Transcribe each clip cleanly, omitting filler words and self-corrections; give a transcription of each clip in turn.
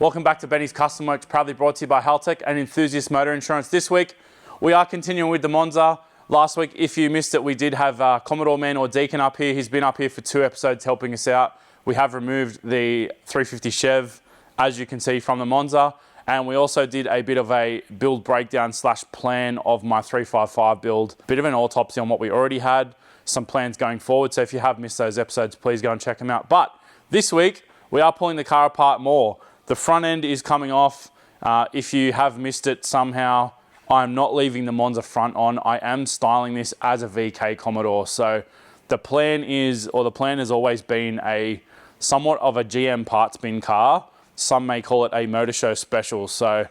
Welcome back to Benny's Custom Works, proudly brought to you by Haltech and Enthusiast Motor Insurance. This week, we are continuing with the Monza. Last week, if you missed it, we did have Commodore Man or Deacon up here. He's been up here for 2 episodes helping us out. We have removed the 350 Chev, as you can see from the Monza. And we also did a bit of a build breakdown / plan of my 355 build. Bit of an autopsy on what we already had, some plans going forward. So if you have missed those episodes, please go and check them out. But this week, we are pulling the car apart more. The front end is coming off. If you have missed it somehow, I'm not leaving the Monza front on. I am styling this as a VK Commodore. So the plan has always been a somewhat of a GM parts bin car. Some may call it a motor show special. So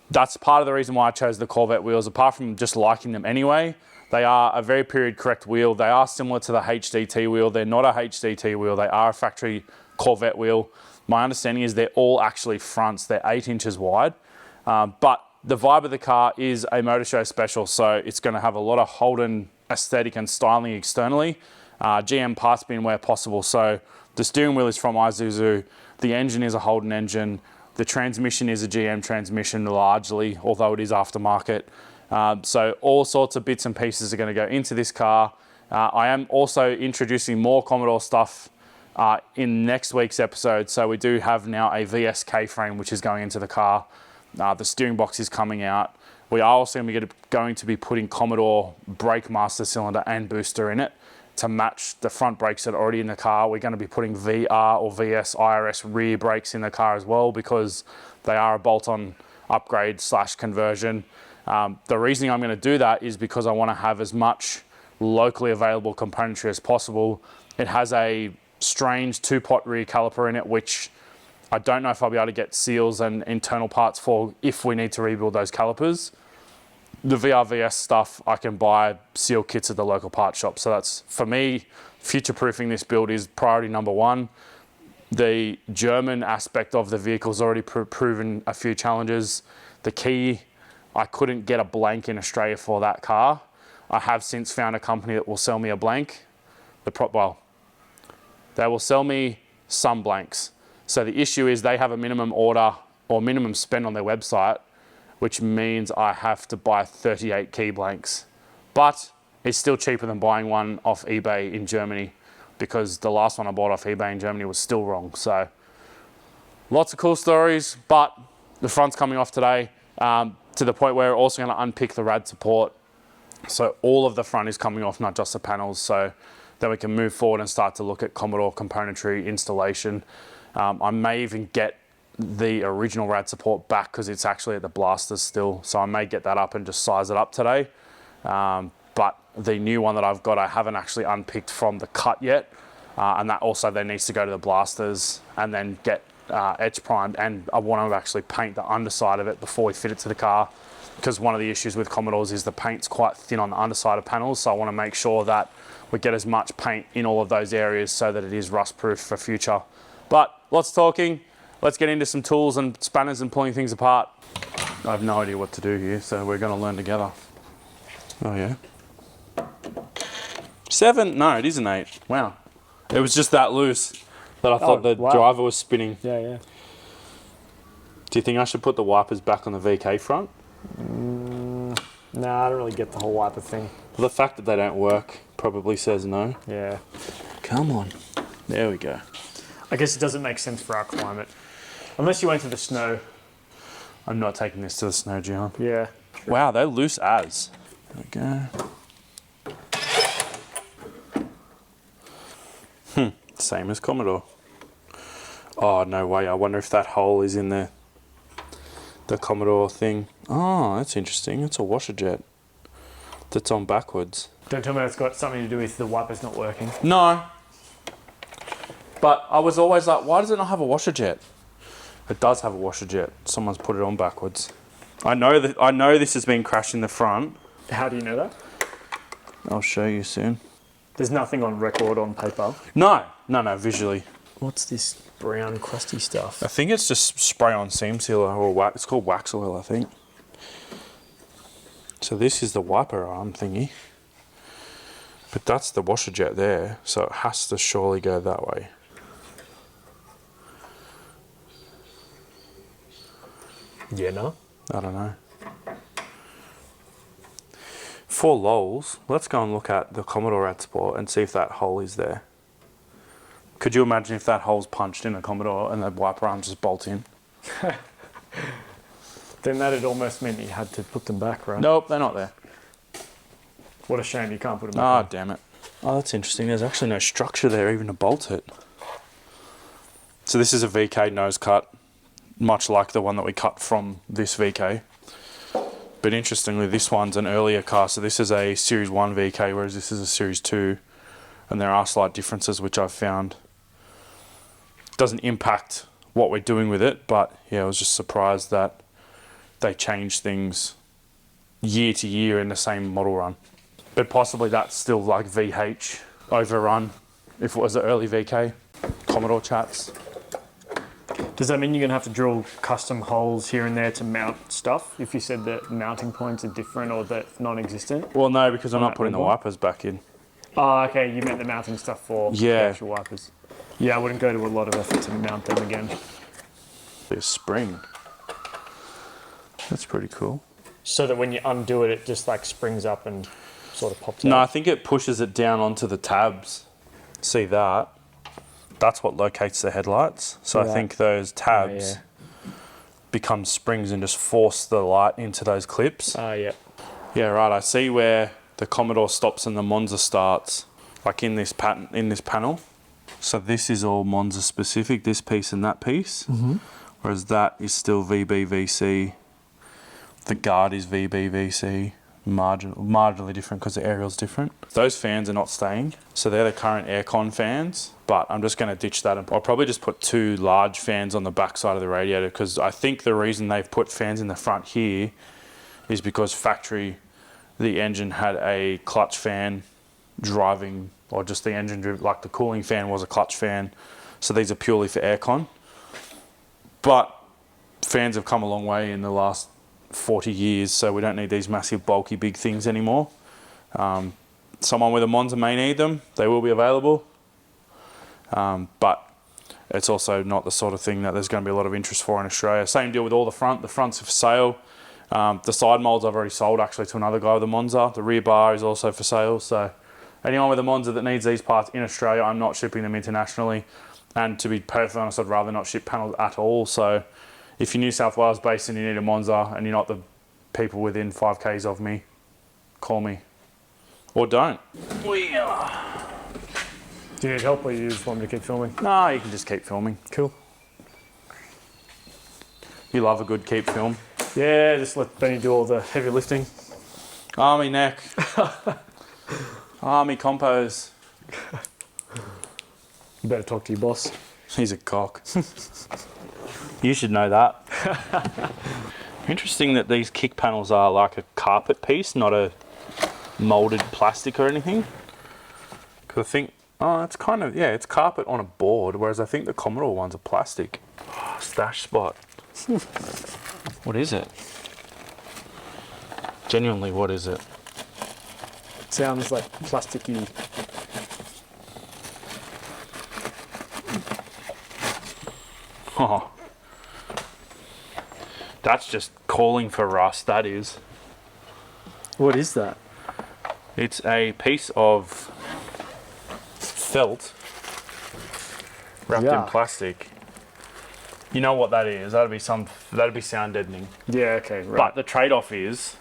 that's part of the reason why I chose the Corvette wheels, apart from just liking them anyway. They are a very period correct wheel. They are similar to the HDT wheel. They're not a HDT wheel. They are a factory Corvette wheel. My understanding is they're all actually fronts. They're 8 inches wide. But the vibe of the car is a motor show special. So it's going to have a lot of Holden aesthetic and styling externally. GM parts bin where possible. So the steering wheel is from Isuzu. The engine is a Holden engine. The transmission is a GM transmission largely, although it is aftermarket. So all sorts of bits and pieces are going to go into this car. I am also introducing more Commodore stuff in next week's episode. So we do have now a VSK frame which is going into the car. The steering box is coming out. We are also going to be putting Commodore brake master cylinder and booster in it to match the front brakes that are already in the car. We're going to be putting VR or VS IRS rear brakes in the car as well, because they are a bolt-on upgrade / conversion. The reason I'm going to do that is because I want to have as much locally available componentry as possible. It has a strange 2-pot rear caliper in it, which I don't know if I'll be able to get seals and internal parts for if we need to rebuild those calipers. The VRVS stuff, I can buy seal kits at the local parts shop. So that's, for me, future-proofing this build is priority number 1. The German aspect of the vehicle's already proven a few challenges. The key, I couldn't get a blank in Australia for that car. I have since found a company that will sell me a blank. They will sell me some blanks. So the issue is they have a minimum order or minimum spend on their website, which means I have to buy 38 key blanks. But it's still cheaper than buying one off eBay in Germany, because the last one I bought off eBay in Germany was still wrong. So lots of cool stories, but the front's coming off today to the point where we're also going to unpick the rad support. So all of the front is coming off, not just the panels. So then we can move forward and start to look at Commodore componentry installation. I may even get the original rad support back because it's actually at the blasters still. So I may get that up and just size it up today. But the new one that I've got, I haven't actually unpicked from the cut yet. And that also then needs to go to the blasters and then get etch primed. And I want to actually paint the underside of it before we fit it to the car, because one of the issues with Commodores is the paint's quite thin on the underside of panels. So I want to make sure that we get as much paint in all of those areas so that it is rust proof for future. But lots of talking. Let's get into some tools and spanners and pulling things apart. I have no idea what to do here, so we're going to learn together. Oh yeah. 7? No, it is an 8. Wow. It was just that loose that I thought the driver was spinning. Yeah. Do you think I should put the wipers back on the VK front? No, I don't really get the whole wiper thing. Well, the fact that they don't work probably says no. Yeah. Come on. There we go. I guess it doesn't make sense for our climate. Unless you went to the snow. I'm not taking this to the snow, Gian. Yeah. Wow, they're loose as. There we go. Same as Commodore. Oh, no way. I wonder if that hole is in the Commodore thing. Oh, that's interesting. It's a washer jet that's on backwards. Don't tell me it's got something to do with the wipers not working. No. But I was always like, why does it not have a washer jet? It does have a washer jet. Someone's put it on backwards. I know this has been crashed in the front. How do you know that? I'll show you soon. There's nothing on record on paper. No, visually. What's this brown crusty stuff? I think it's just spray on seam sealer or wax. It's called wax oil, I think. So this is the wiper arm thingy. But that's the washer jet there, so it has to surely go that way. Yeah, no. I don't know. For lols, let's go and look at the Commodore Rad Sport and see if that hole is there. Could you imagine if that hole's punched in a Commodore and the wiper arms just bolt in? Then that'd almost mean you had to put them back, right? Nope, they're not there. What a shame you can't put them Ah, back. damn it. Oh, that's interesting. There's actually no structure there even to bolt it. So this is a VK nose cut, much like the one that we cut from this VK. But interestingly, this one's an earlier car. So this is a Series 1 VK, whereas this is a Series 2. And there are slight differences, which I've found. Doesn't impact what we're doing with it, but yeah, I was just surprised that they change things year to year in the same model run. But possibly that's still like VH overrun if it was an early VK. Commodore chats. Does that mean you're going to have to drill custom holes here and there to mount stuff if you said that mounting points are different or that non-existent? Well, no, because I'm On not that putting the red one? wipers back in. Oh, okay, you meant the mounting stuff for the Yeah. actual wipers. Yeah, I wouldn't go to a lot of effort to mount them again. There's spring. That's pretty cool. So that when you undo it, it just like springs up and sort of pops No, I out. think it pushes it down onto the tabs. See that? That's what locates the headlights. So I Right. think those tabs become springs and just force the light into those clips. Yeah. Yeah, right. I see where the Commodore stops and the Monza starts, like in this pattern, in this panel. So this is all Monza specific, this piece and that piece. Whereas that is still VBVC. The guard is VBVC. Marginally different because the aerial's different. Those fans are not staying, so they're the current aircon fans, but I'm just going to ditch that. And I'll probably just put two large fans on the back side of the radiator, because I think the reason they've put fans in the front here is because factory, the engine had a clutch fan driving, or just the engine, like the cooling fan was a clutch fan, so these are purely for aircon. But fans have come a long way in the last 40 years, so we don't need these massive bulky big things anymore. Someone with a Monza may need them, they will be available, but it's also not the sort of thing that there's going to be a lot of interest for in Australia. Same deal with all the fronts are for sale. The side molds I've already sold actually to another guy with a Monza. The rear bar is also for sale, so anyone with a Monza that needs these parts in Australia, I'm not shipping them internationally, and to be perfectly honest, I'd rather not ship panels at all. So if you're New South Wales based and you need a Monza and you're not the people within 5Ks of me, call me. Or don't. Do you need help or you just want me to keep filming? No, you can just keep filming. Cool. You love a good keep film. Yeah, just let Benny do all the heavy lifting. Army neck. Army compos. You better talk to your boss. He's a cock. You should know that. Interesting that these kick panels are like a carpet piece, not a molded plastic or anything. Because I think, oh, it's kind of, yeah, it's carpet on a board, whereas I think the Commodore ones are plastic. Oh, stash spot. What is it? Genuinely, what is it? Sounds like plasticky. Oh. That's just calling for rust, that is. What is that? It's a piece of felt wrapped in Yuck. plastic. You know what that is? That'd be sound deadening. Yeah, okay, right. But the trade-off is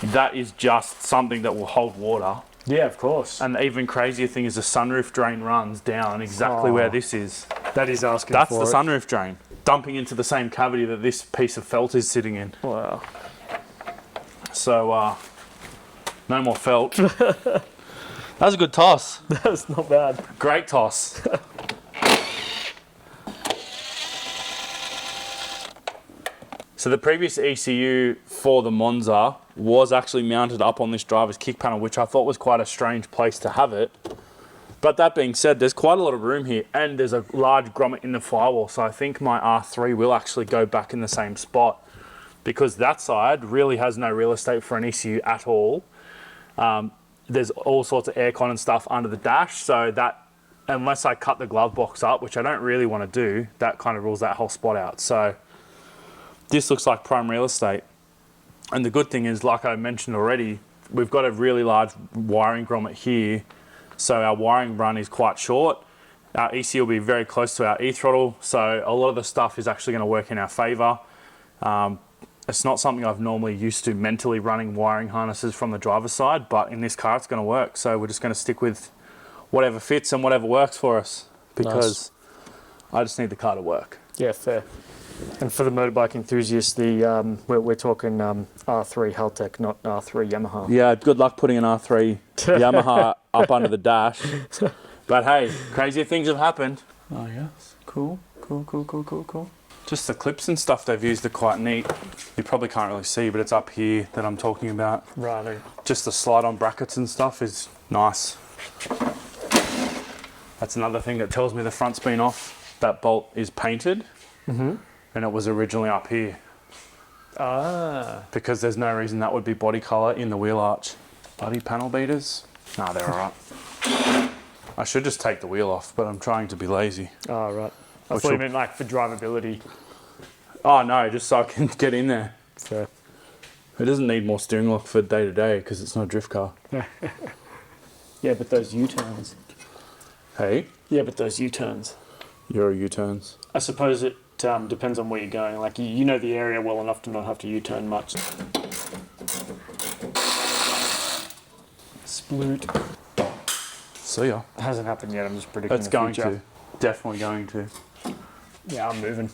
that is just something that will hold water. Yeah, of course. And the even crazier thing is the sunroof drain runs down exactly where this is. That is asking That's for the it. sunroof drain, dumping into the same cavity that this piece of felt is sitting in. Wow. So, no more felt. That was a good toss. That's not bad. Great toss. So the previous ECU for the Monza was actually mounted up on this driver's kick panel, which I thought was quite a strange place to have it. But that being said, there's quite a lot of room here, and there's a large grommet in the firewall, so I think my R3 will actually go back in the same spot, because that side really has no real estate for an ECU at all. There's all sorts of aircon and stuff under the dash, so that, unless I cut the glove box up, which I don't really want to do, that kind of rules that whole spot out. So this looks like prime real estate. And the good thing is, like I mentioned already, we've got a really large wiring grommet here. So our wiring run is quite short. Our EC will be very close to our E-throttle. So a lot of the stuff is actually going to work in our favor. It's not something I've normally used to mentally running wiring harnesses from the driver's side, but in this car it's going to work. So we're just going to stick with whatever fits and whatever works for us, because I just need the car to work. Yeah, fair. And for the motorbike enthusiasts, we're talking R3 Haltech, not R3 Yamaha. Yeah, good luck putting an R3 Yamaha up under the dash. But hey, crazier things have happened. Oh yes, cool. Just the clips and stuff they've used are quite neat. You probably can't really see, but it's up here that I'm talking about. Right. Just the slide-on brackets and stuff is nice. That's another thing that tells me the front's been off. That bolt is painted. Mm-hmm. And it was originally up here. Ah. Because there's no reason that would be body colour in the wheel arch. Bloody panel beaters. Nah, they're alright. I should just take the wheel off, but I'm trying to be lazy. Oh, right. I thought you meant like for drivability. Oh no, just so I can get in there. Fair. It doesn't need more steering lock for day to day because it's not a drift car. Yeah, but those U-turns. Hey? Yeah, but those U-turns. Euro U-turns. I suppose it depends on where you're going. Like, you know the area well enough to not have to U-turn much. Sploot. See ya. It hasn't happened yet. I'm just predicting It's the going future. to. Definitely going to. Yeah, I'm moving.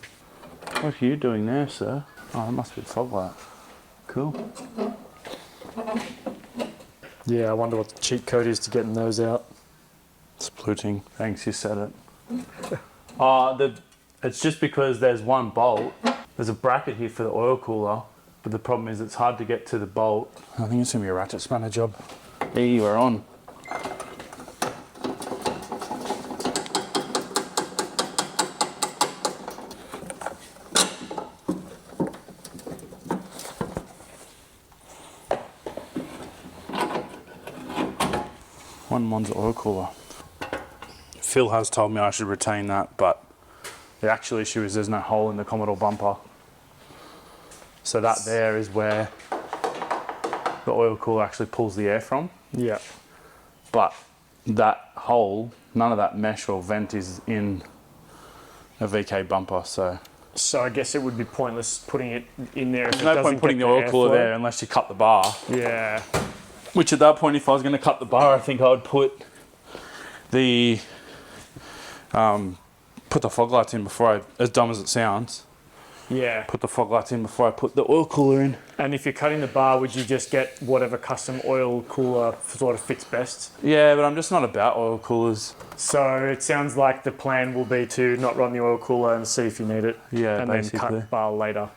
What are you doing there, sir? Oh, that must be a fog light. Cool. Yeah, I wonder what the cheat code is to getting those out. Splooting. Thanks, you said it. It's just because there's one bolt. There's a bracket here for the oil cooler, but the problem is it's hard to get to the bolt. I think it's going to be a ratchet spanner job. Hey, we're on. One Monza oil cooler. Phil has told me I should retain that, but the actual issue is there's no hole in the Commodore bumper. So that there is where the oil cooler actually pulls the air from. Yeah. But that hole, none of that mesh or vent is in a VK bumper, so. So I guess it would be pointless putting it in there if There's it no doesn't point putting get the oil cooler airflow. there unless you cut the bar. Yeah. Which at that point, if I was going to cut the bar, I think I would put the fog lights in before as dumb as it sounds, Yeah. put the fog lights in before I put the oil cooler in. And if you're cutting the bar, would you just get whatever custom oil cooler sort of fits best? Yeah, but I'm just not about oil coolers. So it sounds like the plan will be to not run the oil cooler and see if you need it. Yeah, and basically. then cut bar later.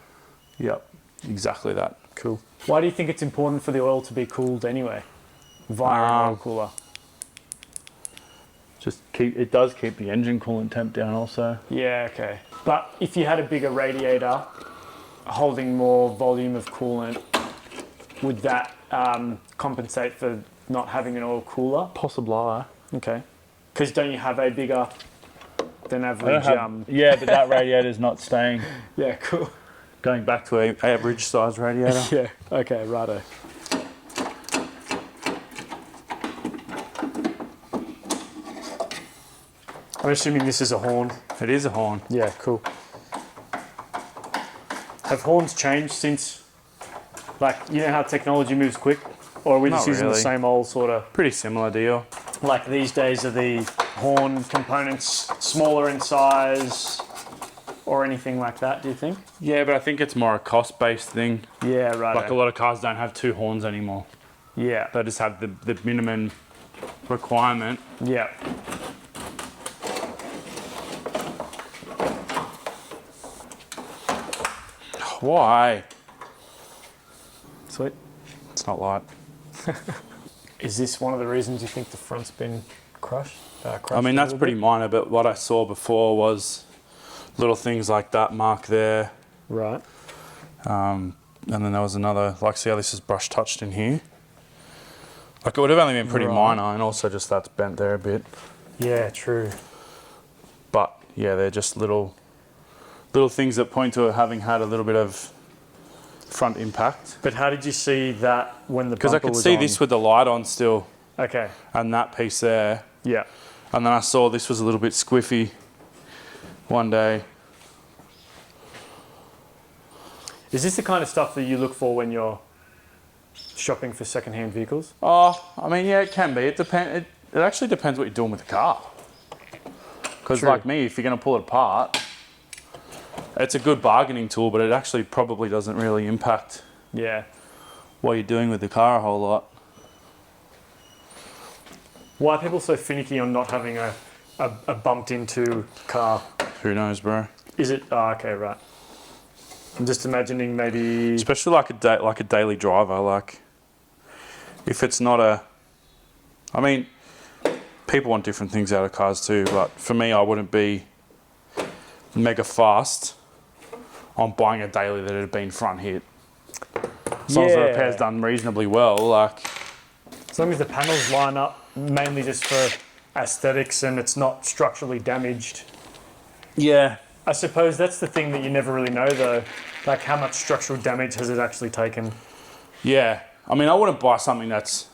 Yep, exactly that. Cool. Why do you think it's important for the oil to be cooled anyway? Via an oil cooler. It does keep the engine coolant temp down also. Yeah, okay. But if you had a bigger radiator holding more volume of coolant, would that compensate for not having an oil cooler? Possibly. Okay. Because don't you have a bigger than average? Yeah, but that radiator's not staying. Yeah, cool. Going back to a average size radiator. Yeah, okay, righto. I'm assuming this is a horn. It is a horn. Yeah, cool. Have horns changed since, like, you know how technology moves quick? Or are we just Not using the really. same old sort of, Pretty similar deal. like these days are the horn components smaller in size or anything like that, do you think? Yeah, but I think it's more a cost-based thing. Yeah, right. Like a lot of cars don't have two horns anymore. Yeah, They just have the minimum requirement. yeah. Why? Sweet. It's not light. Is this one of the reasons you think the front's been crushed? I mean, that's pretty minor, but what I saw before was little things like that mark there. Right. And then there was another, like, see how this is brush touched in here? Like, it would have only been pretty minor, and also just that's bent there a bit. Yeah, true. But, yeah, they're just little little things that point to it having had a little bit of front impact. But how did you see that when the bumper was on? Because I could see this with the light on still. Okay. And that piece there. Yeah. And then I saw this was a little bit squiffy one day. Is this the kind of stuff that you look for when you're shopping for second-hand vehicles? Oh, I mean, yeah, it can be. It actually depends what you're doing with the car. Because like me, if you're going to pull it apart, it's a good bargaining tool, but it actually probably doesn't really impact what you're doing with the car a whole lot. Why are people so finicky on not having a bumped into car? Who knows, bro? Is it? Oh, okay, right. I'm just imagining maybe... Especially like a daily driver, like if it's not a... I mean, people want different things out of cars too, but for me, I wouldn't be mega fast on buying a daily that had been front hit. As long as the repair's done reasonably well, like... As long as the panels line up, mainly just for aesthetics and it's not structurally damaged. Yeah. I suppose that's the thing that you never really know though. Like how much structural damage has it actually taken? Yeah. I mean, I wouldn't buy something that's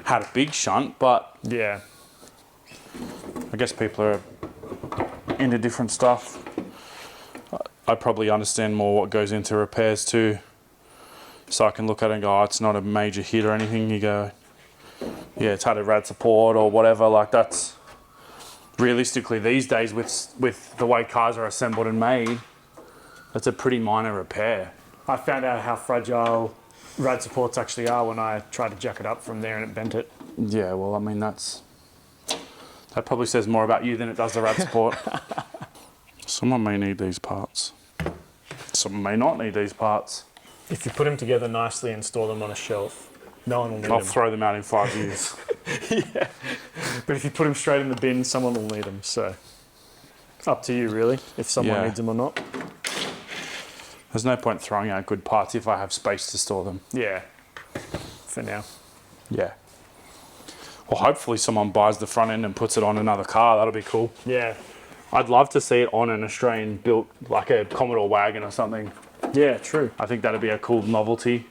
had a big shunt, but... Yeah. I guess people are into different stuff. I probably understand more what goes into repairs too. So I can look at it and go, oh, it's not a major hit or anything. You go, yeah, it's had a rad support or whatever. Like that's realistically these days with the way cars are assembled and made, that's a pretty minor repair. I found out how fragile rad supports actually are when I tried to jack it up from there and it bent it. Yeah, well, I mean, that probably says more about you than it does the rad support. Someone may need these parts. Someone may not need these parts. If you put them together nicely and store them on a shelf, no one will need them. I'll throw them out in 5 years. Yeah. But if you put them straight in the bin, someone will need them. So, up to you, really, if someone needs them or not. There's no point throwing out good parts if I have space to store them. Yeah. For now. Yeah. Well, hopefully someone buys the front end and puts it on another car. That'll be cool. Yeah. I'd love to see it on an Australian built, like a Commodore wagon or something. Yeah, true. I think that'd be a cool novelty.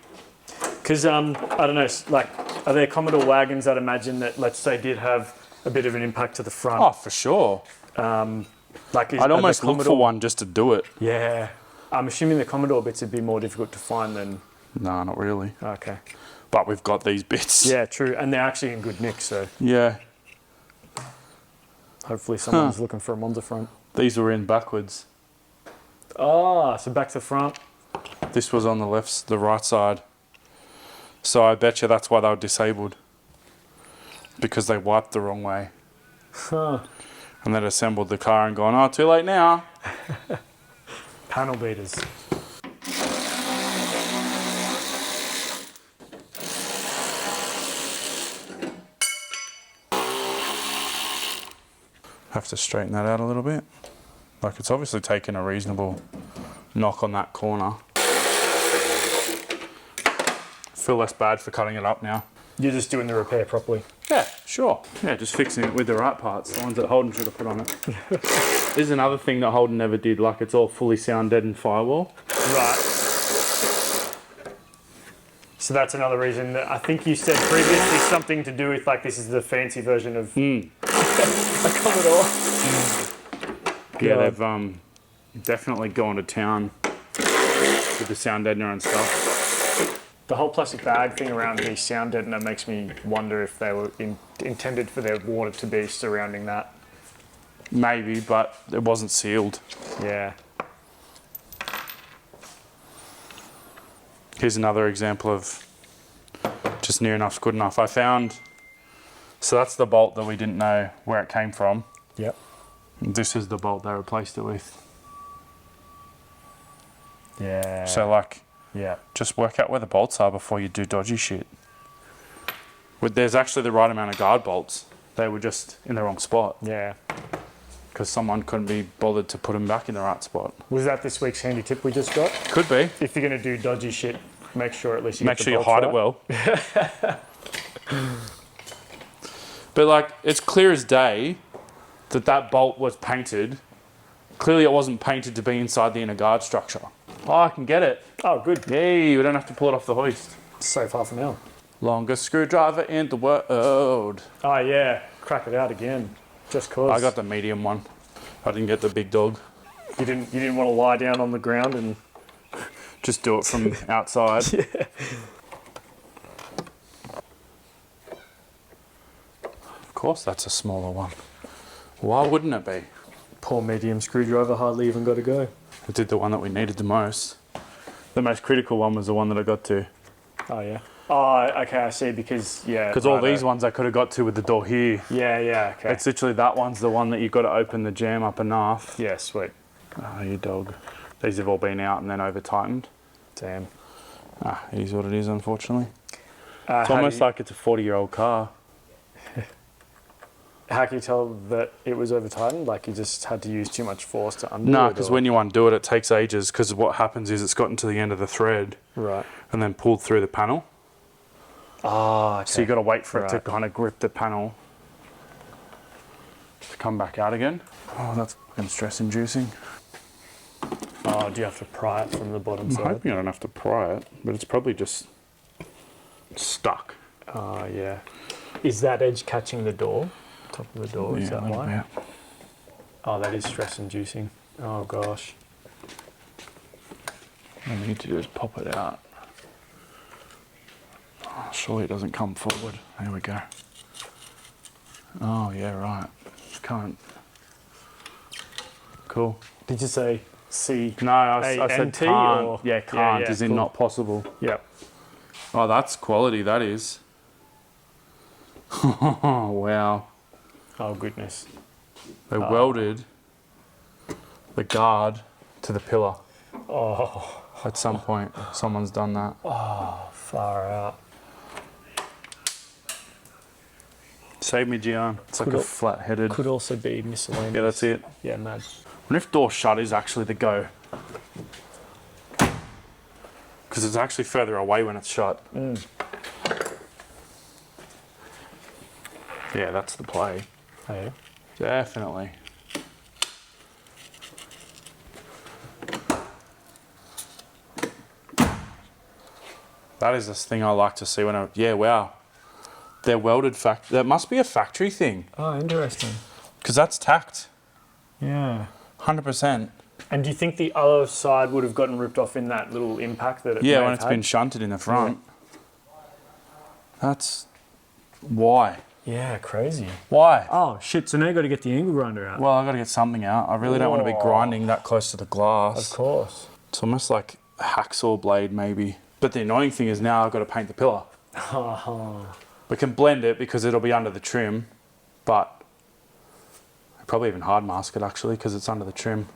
Because, I don't know, like, are there Commodore wagons that imagine that, let's say, did have a bit of an impact to the front? Oh, for sure. I'd almost look for one just to do it. Yeah. I'm assuming the Commodore bits would be more difficult to find than... No, not really. Okay. But we've got these bits. Yeah, true. And they're actually in good nick, so... Yeah. Hopefully someone's looking for a Monza front. These were in backwards. Ah, so back to the front. This was on the right side. So I bet you that's why they were disabled. Because they wiped the wrong way. Huh. And then assembled the car and gone, oh, too late now. Panel beaters. Have to straighten that out a little bit. Like it's obviously taken a reasonable knock on that corner. Feel less bad for cutting it up now. You're just doing the repair properly. Yeah, sure. Yeah, just fixing it with the right parts, the ones that Holden should have put on it. This is another thing that Holden never did, like it's all fully sound deadened firewall. Right. So that's another reason that I think you said previously something to do with like this is the fancy version of a Commodore. Yeah, they've definitely gone to town with the sound deadener and stuff. The whole plastic bag thing around the sound deadener makes me wonder if they were intended for their water to be surrounding that. Maybe, but it wasn't sealed. Yeah. Here's another example of just near enough's good enough. I found, so that's the bolt that we didn't know where it came from. Yep. This is the bolt they replaced it with. Yeah. So like, yeah, just work out where the bolts are before you do dodgy shit. There's actually the right amount of guard bolts. They were just in the wrong spot. Yeah. Because someone couldn't be bothered to put them back in the right spot. Was that this week's handy tip we just got? Could be. If you're going to do dodgy shit, make sure at least you make get the sure you bolts hide right. it well. But like, it's clear as day that bolt was painted Clearly it wasn't painted to be inside the inner guard structure. Oh, I can get it. Oh, good. Yay, we don't have to pull it off the hoist. So far for now. Longest screwdriver in the world. Oh, yeah. Crack it out again. Just cause. I got the medium one. I didn't get the big dog. You didn't want to lie down on the ground and Just do it from outside. yeah. Of course that's a smaller one. Why wouldn't it be? Poor medium screwdriver hardly even got to go. We did the one that we needed the most. The most critical one was the one that I got to. Oh yeah. Oh, okay, I see. Because Because all these ones I could have got to with the door here. Yeah. Okay. It's literally that one's the one that you've got to open the jam up enough. Yeah, sweet. Oh, you dog. These have all been out and then over tightened. Damn. It is what it is, unfortunately. It's almost like it's a 40-year-old car. How can you tell that it was over tightened? Like you just had to use too much force to undo it? No, because when you undo it, it takes ages. Because what happens is it's gotten to the end of the thread, right, and then pulled through the panel. Ah, okay. So you got to wait for it to Right. kind of grip the panel to come back out again. Oh, that's fucking stress-inducing. Oh, do you have to pry it from the bottom I'm side? hoping I don't have to pry it, but it's probably just stuck. Oh, yeah. Is that edge catching the door? Top of the door, is Yeah, that a little why? bit. Oh, that is stress inducing. Oh gosh. All I need to do is pop it out. Oh, surely it doesn't come forward. There we go. Oh, yeah, right. Can't. Cool. Did you say C? No, I said A-N-T can't. or- Yeah, can't, yeah, as in cool. not possible. Yep. Oh, that's quality, that is. Oh, wow. Oh goodness. They welded the guard to the pillar. Oh, At some point, someone's done that. far out. Save me, Gian. It's like Could a al- flat-headed. Could also be miscellaneous. Yeah, that's it. Yeah, mad. I wonder if door shut is actually the go. Because it's actually further away when it's shut. Yeah, that's the play. Oh, yeah. Definitely. That is this thing I like to see when I... Yeah, wow. They're welded that must be a factory thing. Oh, interesting. Because that's tacked. Yeah. 100%. And do you think the other side would have gotten ripped off in that little impact that it may Yeah, when have it's had? been shunted in the front. That's... Why? Yeah, crazy. Why? Oh, shit. So now you got to get the angle grinder out. Well, I've got to get something out. I really don't want to be Whoa. grinding that close to the glass. Of course. It's almost like a hacksaw blade, maybe. But the annoying thing is now I've got to paint the pillar. We can blend it because it'll be under the trim, but I'd probably even hard mask it actually because it's under the trim.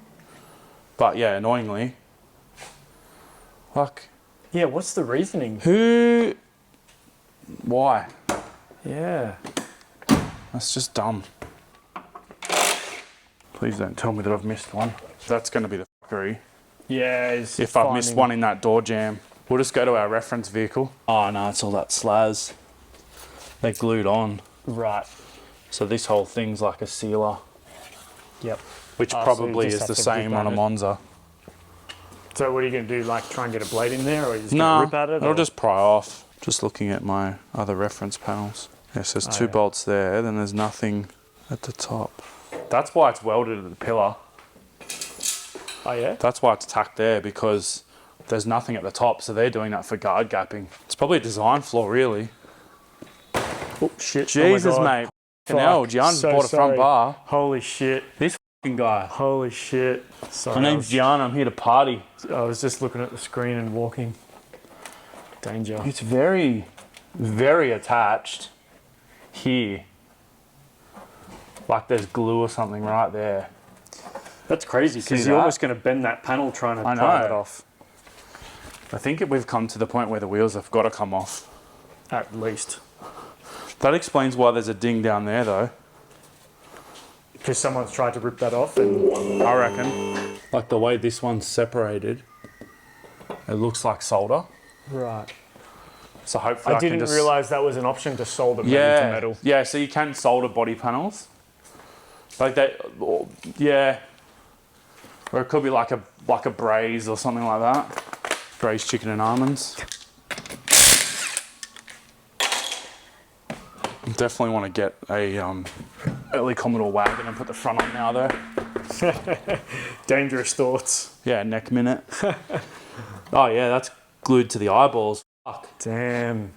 But yeah, annoyingly, fuck. Yeah, what's the reasoning? Who? Why? Yeah. That's just dumb. Please don't tell me that I've missed one. That's going to be the fuckery. Yeah. If I've missed one in that door jam. We'll just go to our reference vehicle. Oh no, it's all that slaz. They're glued on. Right. So this whole thing's like a sealer, Yep. which So you probably just is have the to same rip on at a it. Monza. So what are you going to do? Like try and get a blade in there, or are you just No, going to rip at it? it'll or? just pry off. Just looking at my other reference panels. Yes, there's two yeah. bolts there, then there's nothing at the top. That's why it's welded to the pillar. Oh yeah. That's why it's tacked there, because there's nothing at the top, so they're doing that for guard gapping. It's probably a design flaw, really. Oh shit. Jesus, oh my God. mate. Fucking hell, Gian just So bought a front sorry. bar. Holy shit. This fucking guy. Holy shit. Sorry. My name's Gian, I'm here to party. I was just looking at the screen and walking. Danger. It's very, very attached here. Like there's glue or something right there. That's crazy See because you're that? almost going to bend that panel trying to I pry know. it off. I think we've come to the point where the wheels have got to come off. At least. That explains why there's a ding down there though. Because someone's tried to rip that off and... I reckon. Like the way this one's separated, it looks like solder. Right. So hopefully I can didn't just... realise that was an option to solder metal Yeah, to metal. yeah. So you can solder body panels. Like that, yeah. Or it could be like a braise or something like that. Braised chicken and almonds. Definitely want to get a early Commodore wagon and put the front on now though. Dangerous thoughts. Yeah, neck minute. Oh yeah, that's glued to the eyeballs. Fuck. Damn.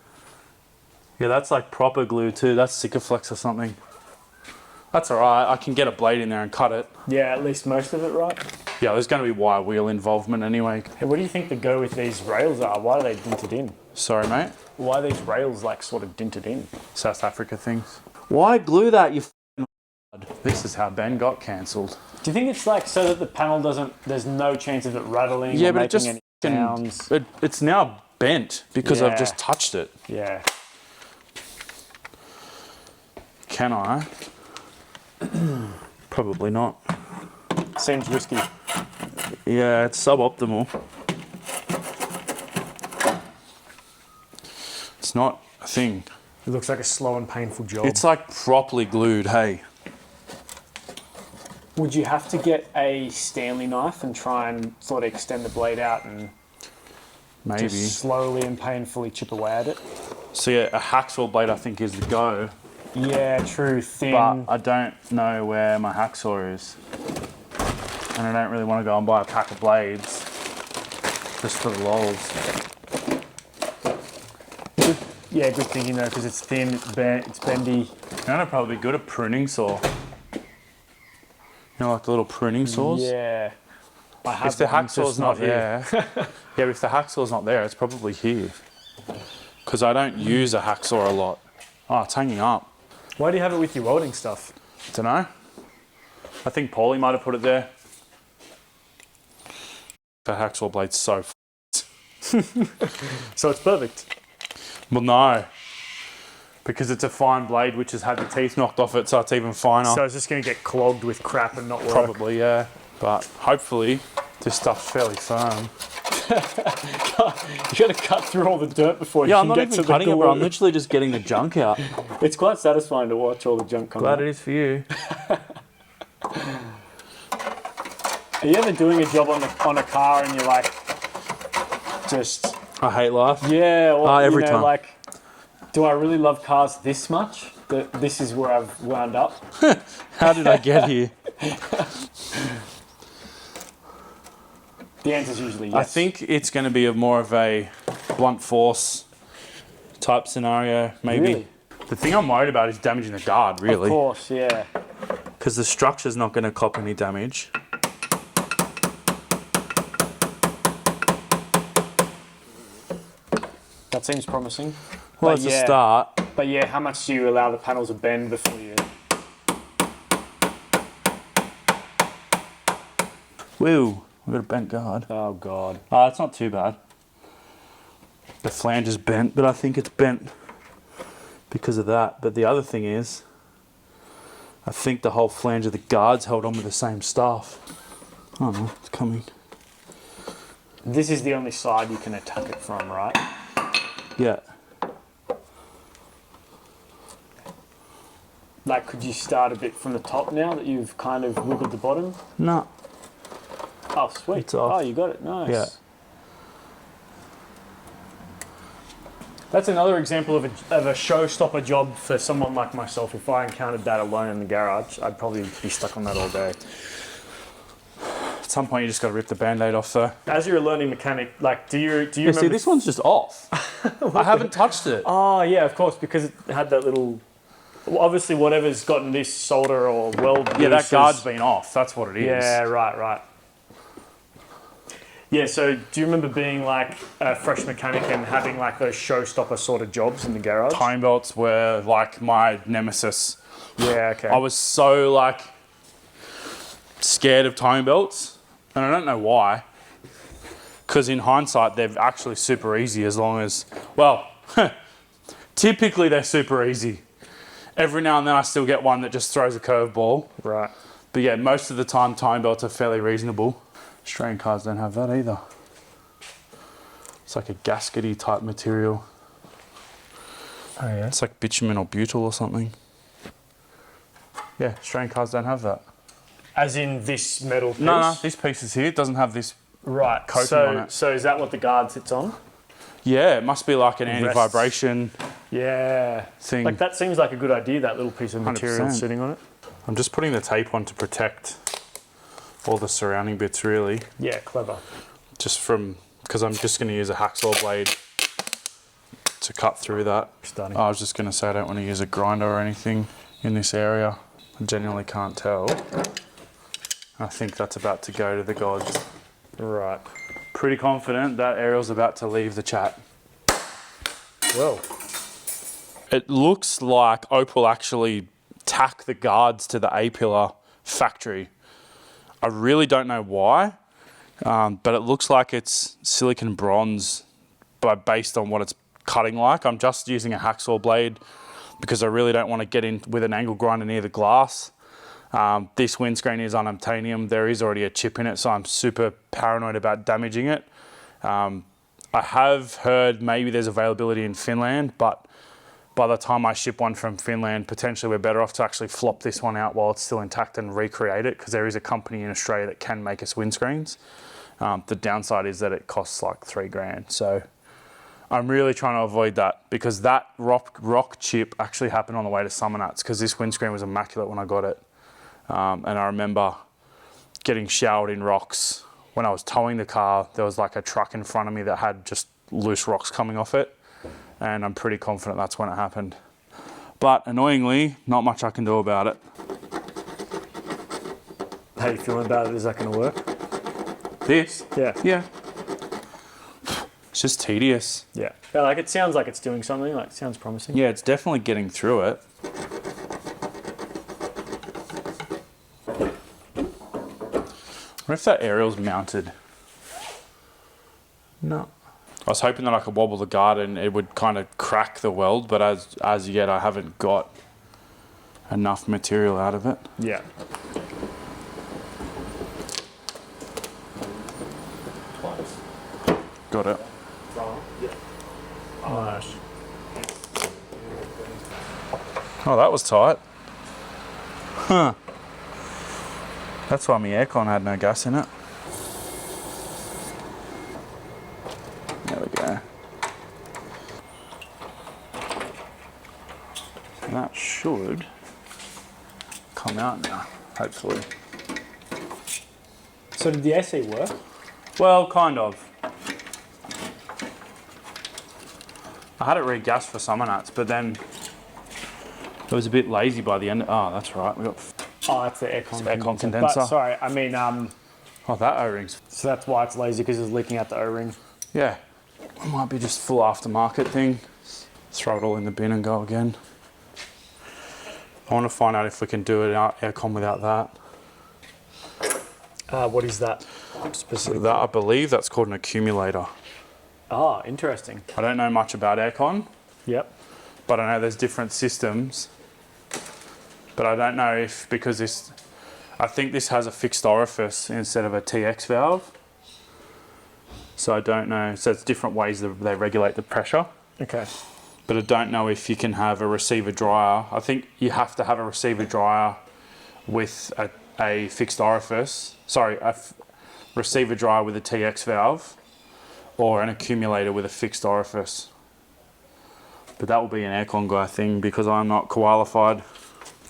Yeah, that's like proper glue too. That's Sikaflex or something. That's alright, I can get a blade in there and cut it. Yeah, at least most of it, right? Yeah, there's going to be wire wheel involvement anyway. Hey, what do you think the go with these rails are? Why are they dinted in? Sorry, mate. Why are these rails like sort of dinted in? South Africa things. Why glue that, you f***ing This is how Ben got cancelled. Do you think it's like so that the panel doesn't, there's no chance of it rattling Yeah, or but it making just any sounds? it's now bent because Yeah. I've just touched it. Yeah. Can I? Probably not. Seems risky. Yeah, it's suboptimal. It's not a thing. It looks like a slow and painful job. It's like properly glued, hey. Would you have to get a Stanley knife and try and sort of extend the blade out and Maybe. just slowly and painfully chip away at it? So yeah, a hacksaw blade I think is the go. Yeah, true. Thin. But I don't know where my hacksaw is. And I don't really want to go and buy a pack of blades just for the lols. Yeah, good thinking though, because it's thin, it's bendy. And I'd probably be good at pruning saw. You know, like the little pruning saws? Yeah. I have If the one, hacksaw's just not here. there, yeah, but if the hacksaw's not there, it's probably here. Because I don't use a hacksaw a lot. Oh, it's hanging up. Why do you have it with your welding stuff? Don't know. I think Paulie might have put it there. The hacksaw blade's so So it's perfect. Well, no. Because it's a fine blade which has had the teeth knocked off it, so it's even finer. So it's just going to get clogged with crap and not work. Probably, yeah. But hopefully this stuff's fairly firm. You got to cut through all the dirt before you Yeah, can I'm not get even to the cutting it, glue. bro. I'm literally just getting the junk out. It's quite satisfying to watch all the junk come Glad out. it is for you. Are you ever doing a job on a car and you're like, just I hate life. yeah, or Every time. like, do I really love cars this much? That this is where I've wound up. How did I get here? The answer's usually yes. I think it's going to be more of a blunt force type scenario, maybe. Really? The thing I'm worried about is damaging the guard, really. Of course, yeah. Because the structure's not going to cop any damage. That seems promising. Well, But it's a yeah. start. But yeah, how much do you allow the panels to bend before you... Woo, we've got a bent guard. Oh, God. It's not too bad. The flange is bent, but I think it's bent because of that. But the other thing is, I think the whole flange of the guard's held on with the same stuff. Oh no, it's coming. This is the only side you can attack it from, right? Yeah. Like, could you start a bit from the top now that you've kind of wiggled the bottom? No. Oh, sweet. It's off. Oh, you got it. Nice. Yeah. That's another example of a showstopper job for someone like myself. If I encountered that alone in the garage, I'd probably be stuck on that all day. At some point, you just got to rip the band-aid off, though. As you're a learning mechanic, like, do you Yeah, remember? see, this one's just off. I haven't touched it. Oh, yeah, of course, because it had that little. Well, obviously, whatever's gotten this solder or weld. Yeah, that loose guard's is- been off. That's what it is. Yeah, right. Yeah, so do you remember being like a fresh mechanic and having like those showstopper sort of jobs in the garage? Time belts were like my nemesis. Yeah, okay. I was so like scared of timing belts, and I don't know why. Because in hindsight, they're actually super easy as long as, well, typically they're super easy. Every now and then I still get one that just throws a curveball. Right. But yeah, most of the time timing belts are fairly reasonable. Australian cars don't have that either. It's like a gaskety type material. Oh, yeah. It's like bitumen or butyl or something. Yeah, Australian cars don't have that. As in this metal piece? No, this piece is here. It doesn't have this. Right. Coating on it. So is that what the guard sits on? Yeah, it must be like an anti-vibration Yeah. thing. Like that seems like a good idea, that little piece of material 100%. sitting on it. I'm just putting the tape on to protect all the surrounding bits, really. Yeah, clever. Just from, because I'm just going to use a hacksaw blade to cut through that. Stunning. I was just going to say I don't want to use a grinder or anything in this area. I genuinely can't tell. I think that's about to go to the gods. Right. Pretty confident that Ariel's about to leave the chat. Well. It looks like Opal actually tack the guards to the A-pillar factory. I really don't know why, but it looks like it's silicon bronze based on what it's cutting like. I'm just using a hacksaw blade because I really don't want to get in with an angle grinder near the glass. This windscreen is unobtainium. There is already a chip in it, so I'm super paranoid about damaging it. I have heard maybe there's availability in Finland, but by the time I ship one from Finland, potentially we're better off to actually flop this one out while it's still intact and recreate it, because there is a company in Australia that can make us windscreens. The downside is that it costs like $3,000. So I'm really trying to avoid that, because that rock chip actually happened on the way to Summernats, because this windscreen was immaculate when I got it. And I remember getting showered in rocks. When I was towing the car, there was like a truck in front of me that had just loose rocks coming off it. And I'm pretty confident that's when it happened. But annoyingly, not much I can do about it. How you feeling about it? Is that going to work? This? Yeah. Yeah. It's just tedious. Yeah. Yeah, like it sounds like it's doing something. Like it sounds promising. Yeah, it's definitely getting through it. What if that aerial's mounted? No. I was hoping that I could wobble the guard and it would kind of crack the weld, but as yet I haven't got enough material out of it. Yeah. Got it. Nice. Oh, that was tight. Huh. That's why my aircon had no gas in it. There we go. And that should come out now, hopefully. So did the AC work? Well, kind of. I had it re-gassed for Summernats, but then it was a bit lazy by the end. Oh, that's right. We got. Oh, that's the aircon condenser. But, sorry, I mean, Oh, that O-ring's. so that's why it's lazy, because it's leaking out the O-ring. Yeah. It might be just full aftermarket thing. Throw it all in the bin and go again. I want to find out if we can do it out aircon without that. What is that specifically? That I believe that's called an accumulator. Oh, interesting. I don't know much about aircon, Yep. but I know there's different systems. But I don't know if, because this, I think this has a fixed orifice instead of a TX valve. So I don't know. So it's different ways that they regulate the pressure. Okay. But I don't know if you can have a receiver dryer. I think you have to have a receiver dryer with a fixed orifice. Sorry, receiver dryer with a TX valve, or an accumulator with a fixed orifice. But that will be an aircon guy thing, because I'm not qualified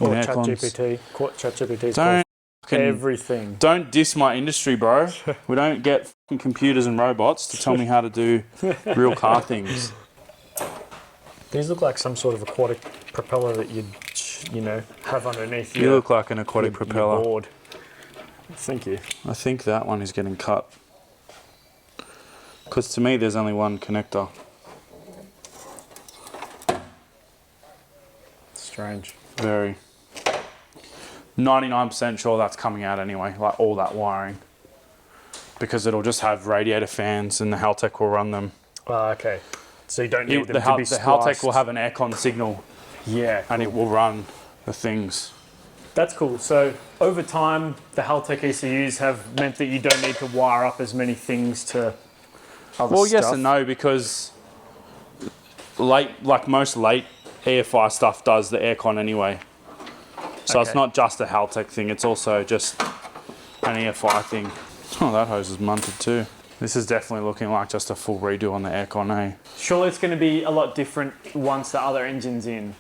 in Or aircons. ChatGPT. Don't Everything. Don't diss my industry, bro. We don't get fucking computers and robots to tell me how to do real car things. These look like some sort of aquatic propeller that you'd, have underneath You look like an aquatic your propeller. board. Thank you. I think that one is getting cut. Because to me, there's only one connector. Strange. Very. 99% sure that's coming out anyway, like all that wiring. Because it'll just have radiator fans and the Haltech will run them. Okay. So you don't need them The to be Haltech will spliced. have an aircon signal, Yeah. and it will run the things. That's cool. So over time, the Haltech ECUs have meant that you don't need to wire up as many things to other Well, stuff. yes and no, because like most late EFI stuff does the aircon anyway. So it's Okay. not just a Haltech thing, it's also just an EFI thing. Oh, that hose is munted too. This is definitely looking like just a full redo on the aircon, eh? Surely it's going to be a lot different once the other engine's in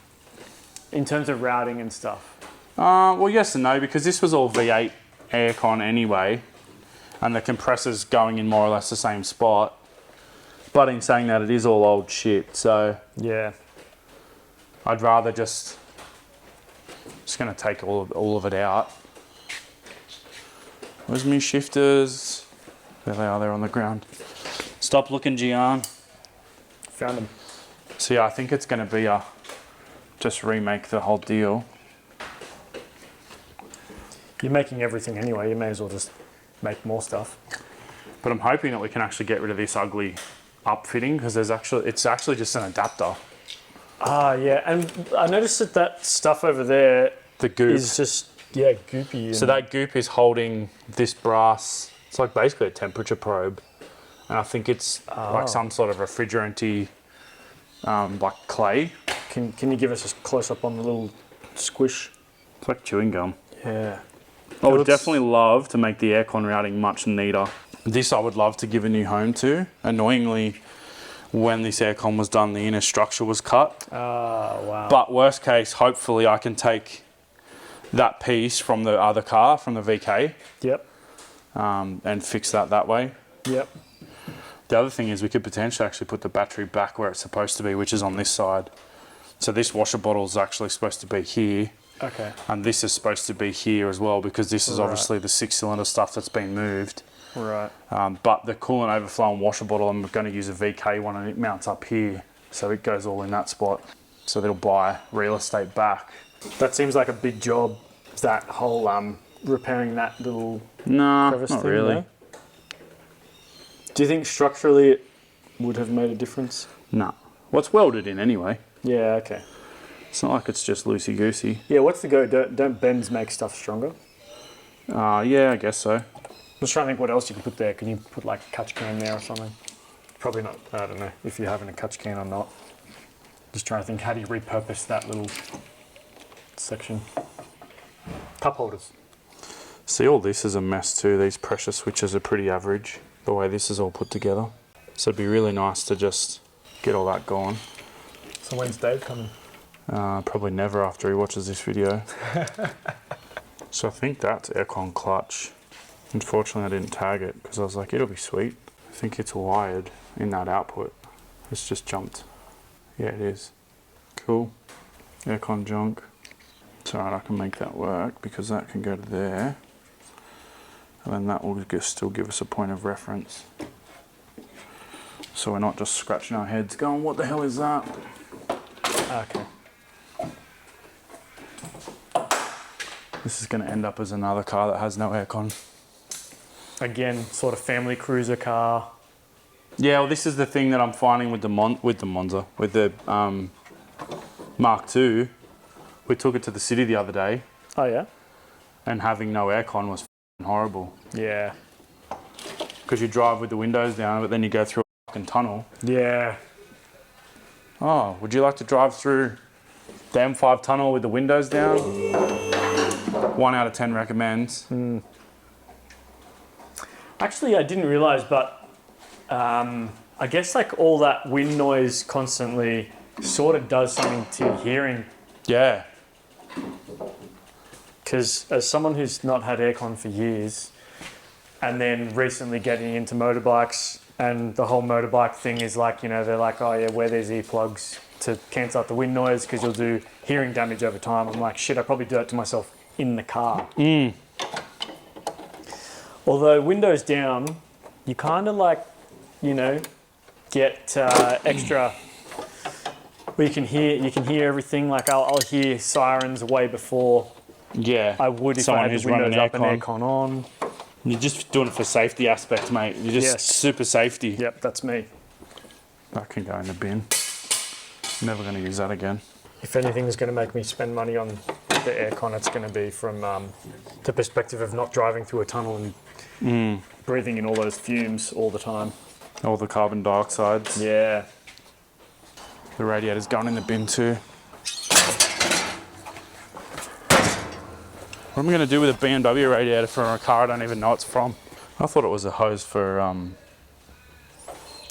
terms of routing and stuff. Well, yes and no, because this was all V8 aircon anyway, and the compressor's going in more or less the same spot. But in saying that, it is all old shit, so Yeah. I'd rather just going to take all of it out. Where's my shifters? There they are, they're on the ground. Stop looking, Gian. Found them. So yeah, I think it's going to be just remake the whole deal. You're making everything anyway. You may as well just make more stuff. But I'm hoping that we can actually get rid of this ugly upfitting because it's actually just an adapter. Ah, yeah. And I noticed that stuff over there The goop. is just, yeah, goopy. So that goop is holding this brass. It's like basically a temperature probe. And I think it's like some sort of refrigerant-y, like clay. Can you give us a close-up on the little squish? It's like chewing gum. Yeah. I would definitely love to make the aircon routing much neater. This I would love to give a new home to. Annoyingly, when this aircon was done, the inner structure was cut. Oh, wow. But worst case, hopefully I can take that piece from the other car, from the VK, Yep. and fix that way. Yep. The other thing is we could potentially actually put the battery back where it's supposed to be, which is on this side. So this washer bottle is actually supposed to be here. Okay. And this is supposed to be here as well because this is obviously the 6-cylinder stuff that's been moved. Right. But the coolant overflow and washer bottle, I'm going to use a VK one and it mounts up here. So it goes all in that spot. So that'll buy real estate back. That seems like a big job, that whole repairing that little No, crevice not thing, really. no? Do you think structurally it would have made a difference? No. Well, it's welded in anyway. Yeah, okay. It's not like it's just loosey-goosey. Yeah, what's the go? Don't bends make stuff stronger? Yeah, I guess so. I'm just trying to think what else you can put there. Can you put like a catch can there or something? Probably not. I don't know if you're having a catch can or not. Just trying to think, how do you repurpose that little section? Cup holders. See, all this is a mess too. These pressure switches are pretty average, the way this is all put together. So it'd be really nice to just get all that gone. So when's Dave coming? Probably never after he watches this video. So I think that's aircon clutch. Unfortunately, I didn't tag it because I was like, it'll be sweet. I think it's wired in that output. It's just jumped. Yeah, it is. Cool. Aircon junk. It's alright, I can make that work because that can go to there. And then that will still give us a point of reference. So we're not just scratching our heads going, what the hell is that? Okay. This is going to end up as another car that has no aircon. Again, sort of family cruiser car. Yeah, well, this is the thing that I'm finding with the Monza, with the Mark II. We took it to the city the other day, Oh yeah? and having no aircon was f***ing horrible. Yeah. Because you drive with the windows down, but then you go through a fucking tunnel. Yeah. Oh, would you like to drive through the M5 tunnel with the windows down? 1 out of 10 recommends. Actually, I didn't realize, but I guess like all that wind noise constantly sort of does something to your hearing. Yeah. Because as someone who's not had aircon for years, and then recently getting into motorbikes, and the whole motorbike thing is like, you know, they're like, oh yeah, wear these earplugs to cancel out the wind noise because you'll do hearing damage over time. I'm like, shit, I probably do that to myself in the car. Although windows down, you kind of like, you know, get extra. Well, you can hear everything. Like I'll hear sirens way before Yeah. I would if Someone I had who's the windows running up and aircon. aircon on. You're just doing it for safety aspect, mate. You're just Yes. super safety. Yep, that's me. That can go in the bin. Never going to use that again. If anything is going to make me spend money on the aircon, it's going to be from the perspective of not driving through a tunnel and breathing in all those fumes all the time. All the carbon dioxides. Yeah. The radiator's going in the bin too. What am I going to do with a BMW radiator for a car I don't even know it's from? I thought it was a hose for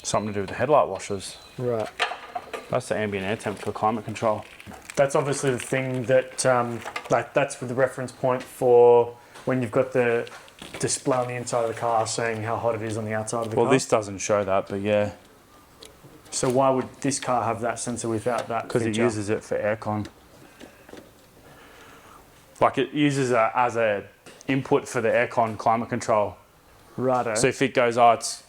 something to do with the headlight washers. Right. That's the ambient air temp for climate control. That's obviously the thing that, like, that's the reference point for when you've got the display on the inside of the car saying how hot it is on the outside of the car. Well, this doesn't show that, but yeah. So why would this car have that sensor without that Because it feature? uses it for aircon. Like it uses it as a input for the aircon climate control. Righto. So if it goes, oh, it's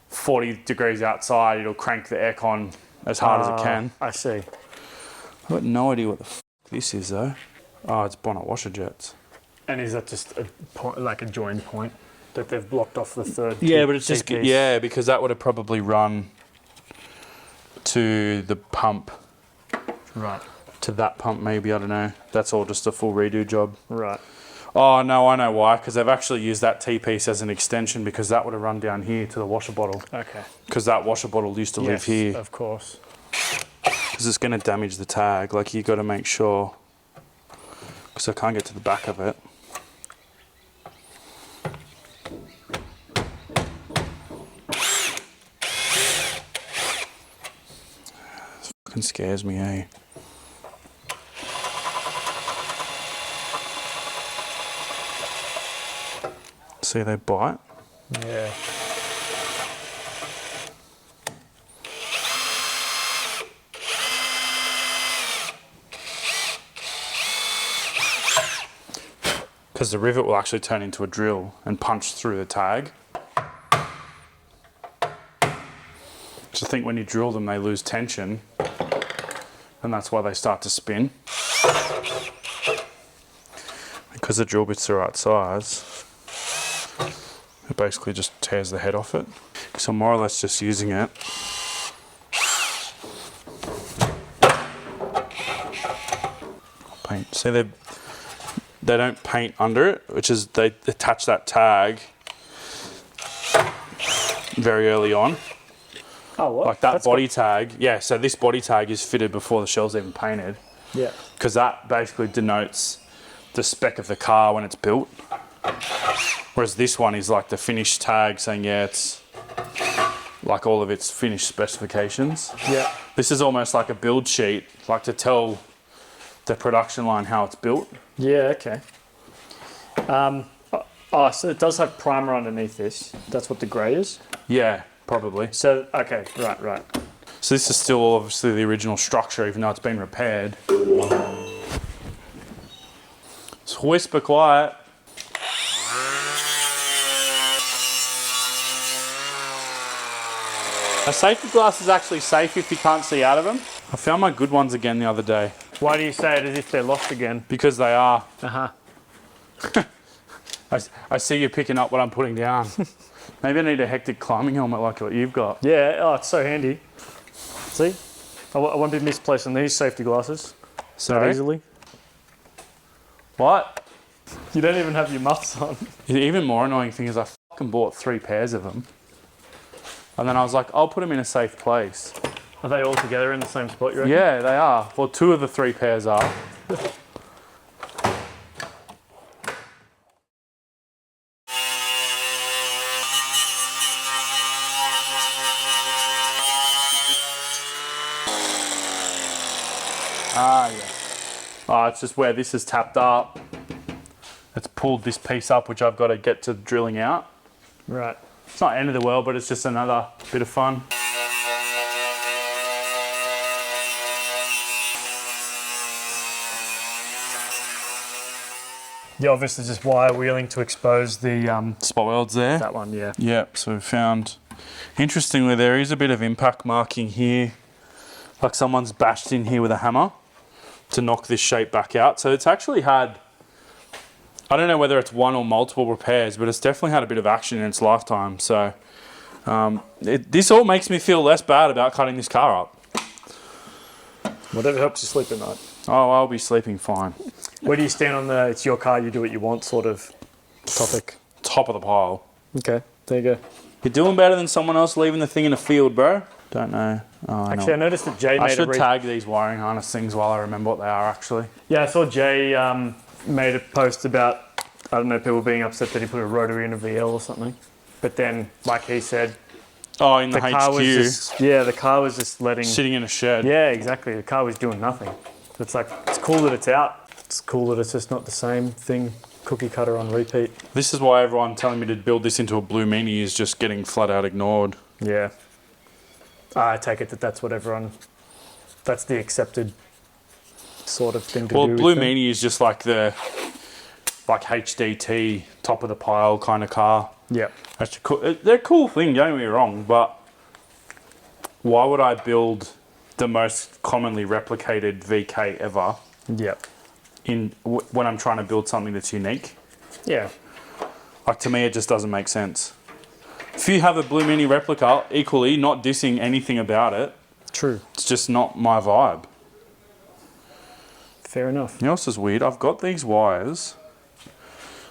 40 degrees outside, it'll crank the aircon as hard as it can. I see. I've got no idea what the f this is though. Oh, it's bonnet washer jets. And is that just a point, like a join point that they've blocked off the third? Yeah, but it's just, piece? yeah, because that would have probably run to the pump. Right. To that pump maybe, I don't know. That's all just a full redo job. Right. Oh no, I know why, because they've actually used that T-piece as an extension because that would have run down here to the washer bottle. Okay. Because that washer bottle used to live here. Of course. Because it's going to damage the tag, like you got to make sure. Because I can't get to the back of it. This fucking scares me, eh? See, they bite. Yeah. Because the rivet will actually turn into a drill and punch through the tag. So I think when you drill them, they lose tension, and that's why they start to spin. Because the drill bits are right size, it basically just tears the head off it. So I'm more or less just using it. Paint. See, they don't paint under it, which is they attach that tag very early on. Oh, what? Like that body tag. Yeah, so this body tag is fitted before the shell's even painted. Yeah. Because that basically denotes the spec of the car when it's built. Whereas this one is like the finished tag saying, yeah, it's like all of its finished specifications. Yeah. This is almost like a build sheet, like to tell the production line how it's built. Yeah, okay. Oh, so it does have primer underneath this. That's what the grey is? Yeah, probably. So, okay, right. So this is still obviously the original structure, even though it's been repaired. It's whisper quiet. A safety glass is actually safe if you can't see out of them. I found my good ones again the other day. Why do you say it as if they're lost again? Because they are. Uh-huh. I see you picking up what I'm putting down. Maybe I need a hectic climbing helmet like what you've got. Yeah, oh, it's so handy. See? I won't be misplacing these safety glasses that Sorry? easily. What? You don't even have your muffs on. The even more annoying thing is I fucking bought 3 pairs of them. And then I was like, I'll put them in a safe place. Are they all together in the same spot, you reckon? Yeah, they are. Well, 2 of the 3 pairs are. Ah, yeah. Oh, it's just where this is tapped up. It's pulled this piece up, which I've got to get to drilling out. Right. It's not end of the world, but it's just another bit of fun. Yeah, obviously just wire wheeling to expose the Spot welds there. that one, yeah. Yep, so we found, interestingly, there is a bit of impact marking here. Like someone's bashed in here with a hammer to knock this shape back out. So it's actually had, I don't know whether it's one or multiple repairs, but it's definitely had a bit of action in its lifetime. So this all makes me feel less bad about cutting this car up. Whatever helps you sleep at night. Oh, I'll be sleeping fine. Where do you stand on the it's your car, you do what you want sort of topic? Top of the pile. Okay, there you go. You're doing better than someone else leaving the thing in the field, bro. Don't know. Oh, I Actually, know. I noticed that Jay I made should tag these wiring harness things while I remember what they are actually. Yeah, I saw Jay made a post about, I don't know, people being upset that he put a rotary in a VL or something. But then, like he said, Oh, in the car HQ. was just, the car was just letting... Sitting in a shed. Yeah, exactly. The car was doing nothing. It's like, it's cool that it's out. It's cool that it's just not the same thing, cookie cutter on repeat. This is why everyone telling me to build this into a Blue Meanie is just getting flat out ignored. Yeah. I take it that that's what everyone... That's the accepted sort of thing to do. Well, Blue with them. Meanie is just like the HDT, top of the pile kind of car. Yeah. That's a cool, they're a cool thing, don't get me wrong, but why would I build the most commonly replicated VK ever Yeah. when I'm trying to build something that's unique? Yeah. Like, to me, it just doesn't make sense. If you have a Blue Mini replica, equally, not dissing anything about it, True. it's just not my vibe. Fair enough. You know what's weird? I've got these wires,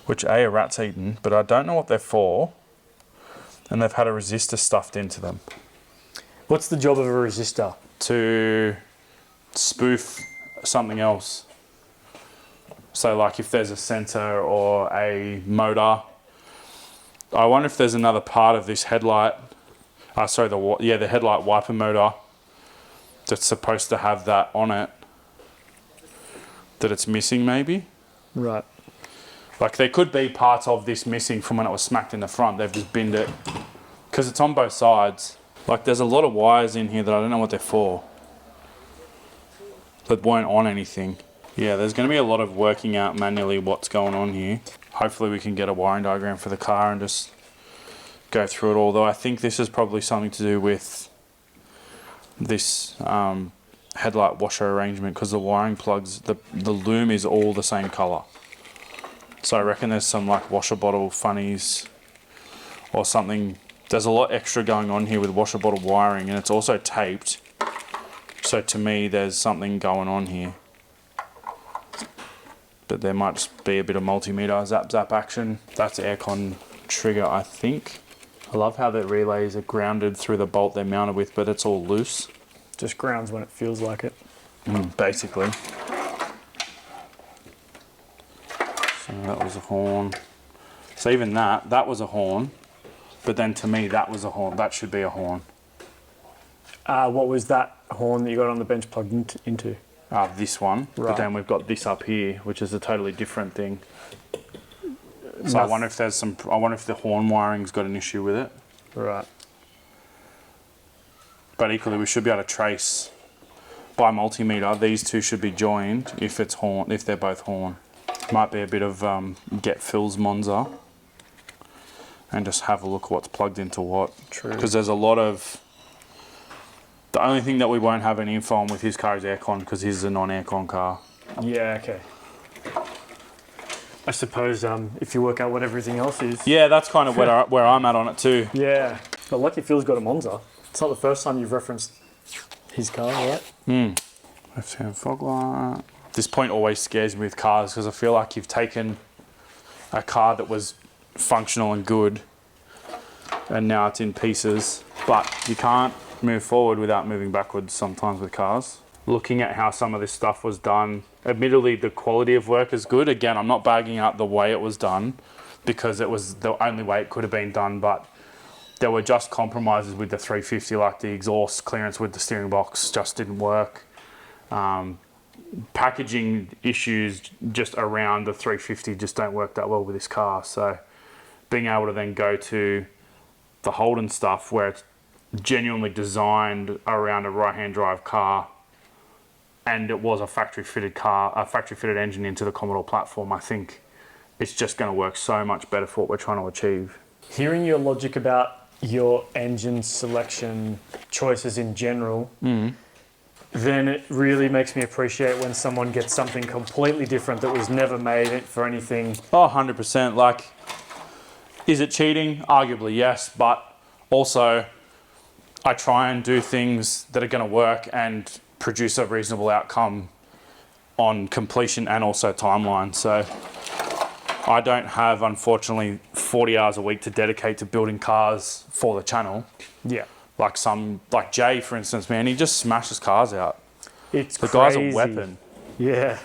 which a rat's eaten, but I don't know what they're for, and they've had a resistor stuffed into them. What's the job of a resistor? To spoof something else. So like if there's a sensor or a motor, I wonder if there's another part of this headlight, the headlight wiper motor that's supposed to have that on it, that it's missing maybe. Right. Like there could be parts of this missing from when it was smacked in the front. They've just binned it because it's on both sides. Like there's a lot of wires in here that I don't know what they're for, that weren't on anything. Yeah, there's going to be a lot of working out manually what's going on here. Hopefully we can get a wiring diagram for the car and just go through it all. Though I think this is probably something to do with this headlight washer arrangement, because the wiring plugs, the loom is all the same colour. So I reckon there's some like washer bottle funnies or something. There's a lot extra going on here with washer bottle wiring, and it's also taped. So to me, there's something going on here. But there might just be a bit of multimeter zap zap action. That's aircon trigger, I think. I love how the relays are grounded through the bolt they're mounted with, but it's all loose. Just grounds when it feels like it. Basically. So that was a horn. So even that was a horn. But then to me, that was a horn. That should be a horn. What was that horn that you got on the bench plugged into? This one. Right. But then we've got this up here, which is a totally different thing. So I wonder if there's I wonder if the horn wiring's got an issue with it. Right. But equally, we should be able to trace by multimeter. These two should be joined if it's horn, if they're both horn. Might be a bit of get Phil's Monza and just have a look at what's plugged into what. True. Because there's a lot of... The only thing that we won't have any info on with his car is aircon, because his is a non-aircon car. Yeah, okay. I suppose if you work out what everything else is. Yeah, that's kind of where I'm at on it too. Yeah. But lucky Phil's got a Monza. It's not the first time you've referenced his car, right? Left-hand fog light. This point always scares me with cars, because I feel like you've taken a car that was functional and good and now it's in pieces, but you can't move forward without moving backwards sometimes with cars. Looking at how some of this stuff was done, admittedly the quality of work is good. Again, I'm not bagging out the way it was done, because it was the only way it could have been done, but there were just compromises with the 350, like the exhaust clearance with the steering box just didn't work. Packaging issues just around the 350 just don't work that well with this car. So being able to then go to the Holden stuff where it's genuinely designed around a right-hand drive car, and it was a factory fitted car, a factory fitted engine into the Commodore platform, I think it's just going to work so much better for what we're trying to achieve. Hearing your logic about your engine selection choices in general, then it really makes me appreciate when someone gets something completely different that was never made for anything. Oh, 100%. Like, is it cheating? Arguably, yes. But also, I try and do things that are going to work and produce a reasonable outcome on completion and also timeline. So I don't have, unfortunately, 40 hours a week to dedicate to building cars for the channel. Yeah. Like Jay, for instance, man, he just smashes cars out. It's the crazy. guy's a weapon. Yeah.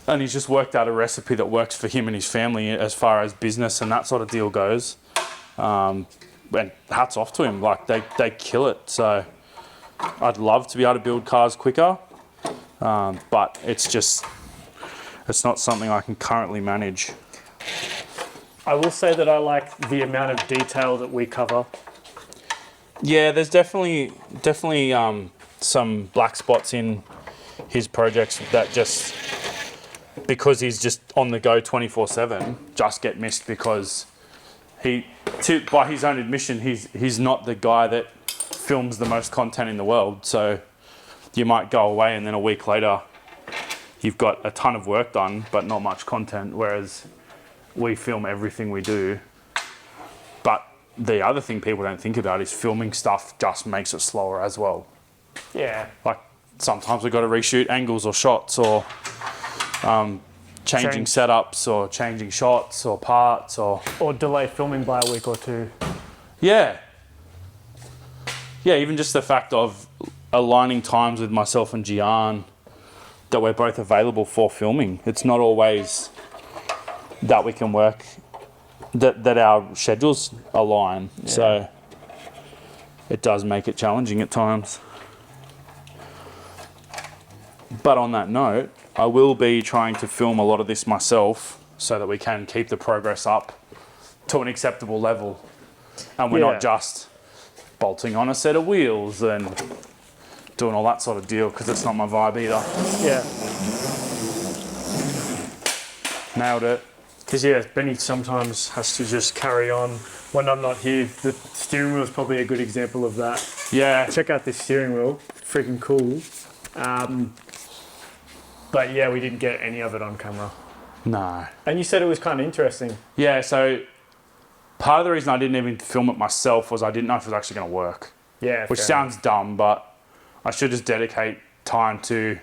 And he's just worked out a recipe that works for him and his family as far as business and that sort of deal goes. And hats off to him, like they kill it. So I'd love to be able to build cars quicker, but it's not something I can currently manage. I will say that I like the amount of detail that we cover. Yeah, there's definitely some black spots in his projects that just, because he's just on the go 24/7, just get missed because by his own admission, he's not the guy that films the most content in the world. So you might go away and then a week later you've got a ton of work done but not much content, whereas we film everything we do. But the other thing people don't think about is filming stuff just makes it slower as well. Yeah. Like sometimes we've got to reshoot angles or shots or changing setups or changing shots or parts or delay filming by a week or two. Yeah, even just the fact of aligning times with myself and Gian that we're both available for filming. It's not always that we can work, that our schedules align. Yeah. So it does make it challenging at times. But on that note, I will be trying to film a lot of this myself so that we can keep the progress up to an acceptable level. And we're not just bolting on a set of wheels and doing all that sort of deal, because it's not my vibe either. Yeah. Nailed it. Because, Benny sometimes has to just carry on when I'm not here. The steering wheel is probably a good example of that. Yeah. Check out this steering wheel. Freaking cool. But yeah, we didn't get any of it on camera. No. And you said it was kind of interesting. Yeah, so part of the reason I didn't even film it myself was I didn't know if it was actually going to work. Yeah. Which sounds dumb, but I should just dedicate time to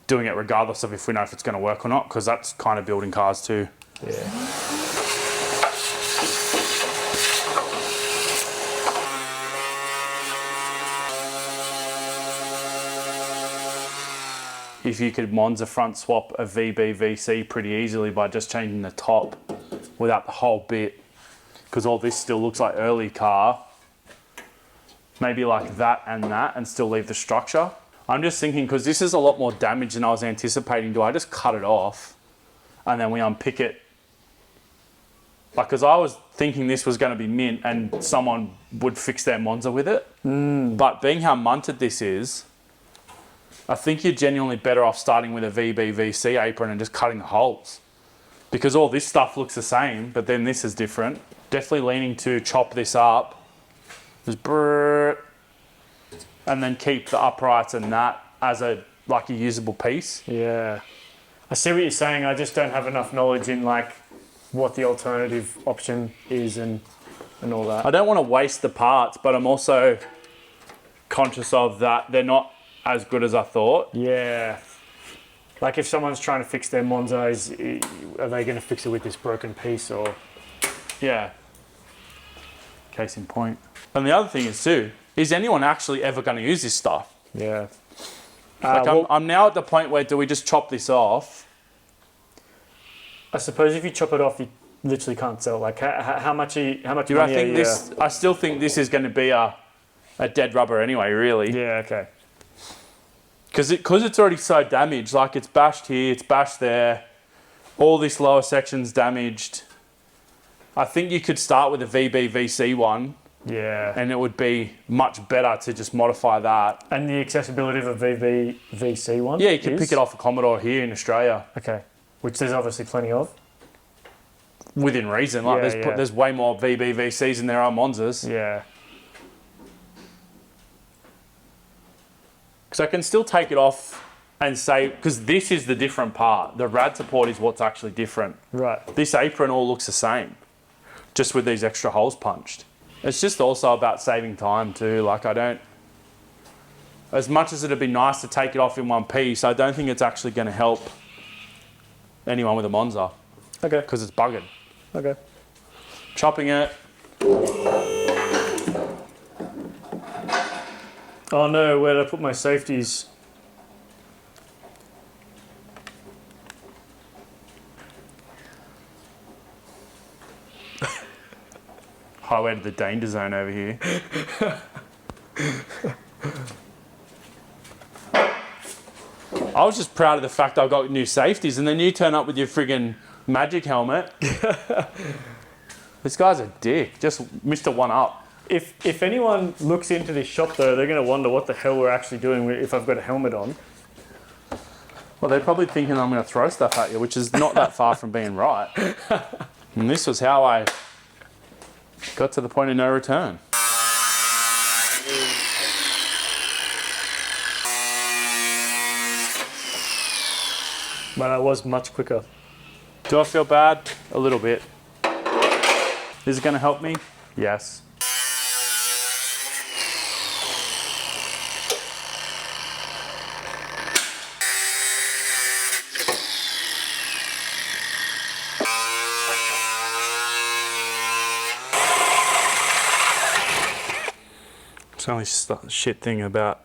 doing it regardless of if we know if it's going to work or not, because that's kind of building cars too. Yeah. If you could Monza front swap a VB VC pretty easily by just changing the top without the whole bit, because all this still looks like early car, maybe like that and still leave the structure. I'm just thinking, because this is a lot more damage than I was anticipating, do I just cut it off and then we unpick it? Like, because I was thinking this was going to be mint and someone would fix their Monza with it. But being how munted this is, I think you're genuinely better off starting with a VB VC apron and just cutting the holes, because all this stuff looks the same, but then this is different. Definitely leaning to chop this up, just brrr, and then keep the uprights and that as a usable piece. Yeah, I see what you're saying. I just don't have enough knowledge in like what the alternative option is and all that. I don't want to waste the parts, but I'm also conscious of that they're not as good as I thought. Yeah. Like if someone's trying to fix their Monza, are they going to fix it with this broken piece or? Yeah. Case in point. And the other thing is too, is anyone actually ever going to use this stuff? Yeah. I'm now at the point where do we just chop this off? I suppose if you chop it off, you literally can't sell. Like how much money are you? I still think this is going to be a dead rubber anyway, really. Yeah, okay. Because it's already so damaged, like it's bashed here, it's bashed there, all this lower section's damaged. I think you could start with a VB VC one. Yeah. And it would be much better to just modify that. And the accessibility of a VB VC one? Yeah, you can pick it off a Commodore here in Australia. Okay. Which there's obviously plenty of. Within reason. Like there's way more VB VCs than there are Monzas. Yeah. Because I can still take it off and say, because this is the different part. The rad support is what's actually different. Right. This apron all looks the same, just with these extra holes punched. It's just also about saving time too. Like as much as it'd be nice to take it off in one piece, I don't think it's actually going to help anyone with a Monza. Okay. Because it's buggered. Okay. Chopping it. Oh no, where did I put my safeties? Highway to the danger zone over here. I was just proud of the fact I got new safeties, and then you turn up with your friggin' magic helmet. This guy's a dick. Just Mr. One Up. If anyone looks into this shop though, they're going to wonder what the hell we're actually doing if I've got a helmet on. Well, they're probably thinking I'm going to throw stuff at you, which is not that far from being right. And this was how I got to the point of no return. But I was much quicker. Do I feel bad? A little bit. Is it going to help me? Yes. It's the only shit thing about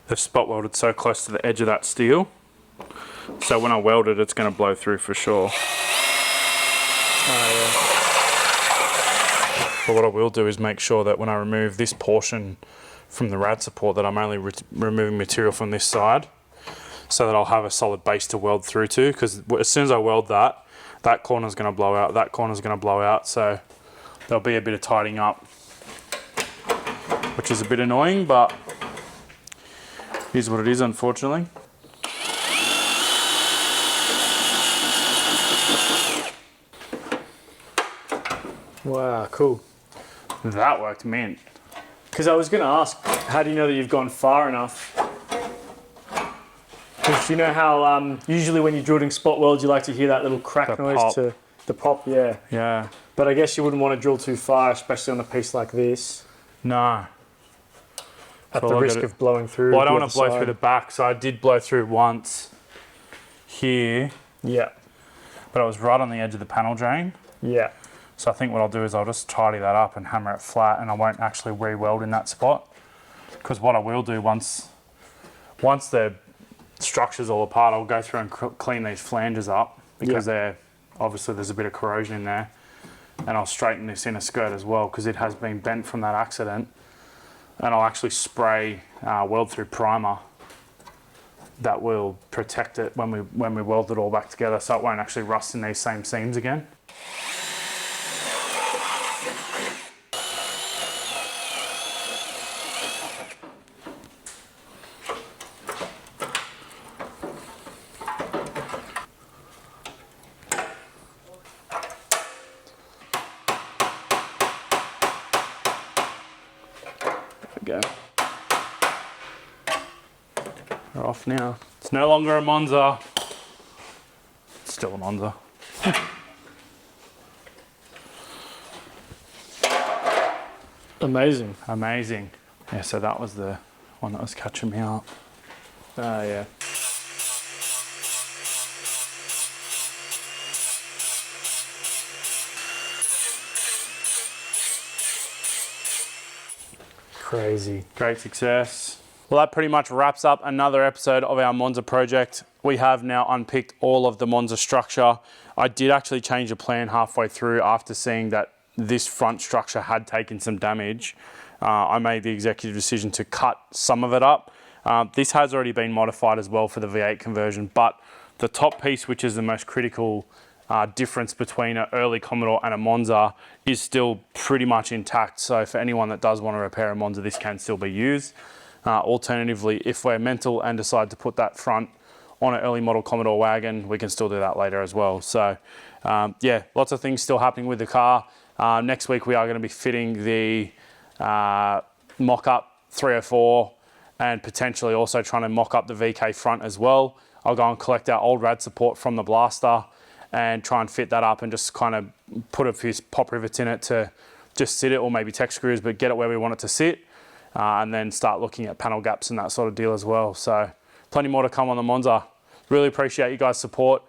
they've spot welded so close to the edge of that steel. So when I weld it, it's going to blow through for sure. But what I will do is make sure that when I remove this portion from the rad support, that I'm only removing material from this side, so that I'll have a solid base to weld through to. Because as soon as I weld that, that corner's going to blow out, that corner's going to blow out. So there'll be a bit of tidying up, which is a bit annoying, but here's what it is, unfortunately. Wow, cool. That worked mint. Because I was going to ask, how do you know that you've gone far enough? Because you know how usually when you're drilling spot welds, you like to hear that little crack noise pop. to the pop, yeah. Yeah. But I guess you wouldn't want to drill too far, especially on a piece like this, No. at So the I'll risk get of blowing through. Well, I don't the want to other blow through the side. back, so I did blow through once here, Yeah, but I was right on the edge of the panel drain. yeah. So I think what I'll do is I'll just tidy that up and hammer it flat, and I won't actually re-weld in that spot. Because what I will do once the structure's all apart, I'll go through and clean these flanges up, because they're obviously there's a bit of corrosion in there, and I'll straighten this inner skirt as well, because it has been bent from that accident. And I'll actually spray weld through primer that will protect it when we weld it all back together, so it won't actually rust in these same seams again. Go. We're off now. It's no longer a Monza. It's still a Monza. Amazing. Amazing. Yeah, so that was the one that was catching me up. Ah, yeah. Crazy. Great success. Well, that pretty much wraps up another episode of our Monza project. We have now unpicked all of the Monza structure. I did actually change the plan halfway through after seeing that this front structure had taken some damage. I made the executive decision to cut some of it up. This has already been modified as well for the V8 conversion, but the top piece, which is the most critical difference between an early Commodore and a Monza, is still pretty much intact. So for anyone that does want to repair a Monza, this can still be used. Alternatively, if we're mental and decide to put that front on an early model Commodore wagon, we can still do that later as well. So yeah, lots of things still happening with the car. Next week we are going to be fitting the mock-up 304 and potentially also trying to mock up the VK front as well. I'll go and collect our old rad support from the blaster and try and fit that up and just kind of put a few pop rivets in it to just sit it, or maybe tech screws, but get it where we want it to sit, and then start looking at panel gaps and that sort of deal as well. So plenty more to come on the Monza. Really appreciate you guys' support.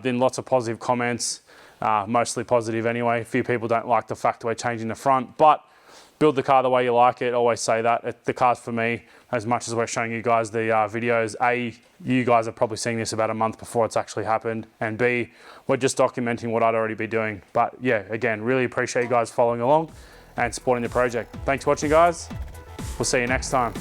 Been lots of positive comments, mostly positive anyway. A few people don't like the fact that we're changing the front, but build the car the way you like it. Always say that. The car's for me, as much as we're showing you guys the videos. A, you guys are probably seeing this about a month before it's actually happened. And B, we're just documenting what I'd already be doing. But yeah, again, really appreciate you guys following along. and supporting the project. Thanks for watching, guys. We'll see you next time.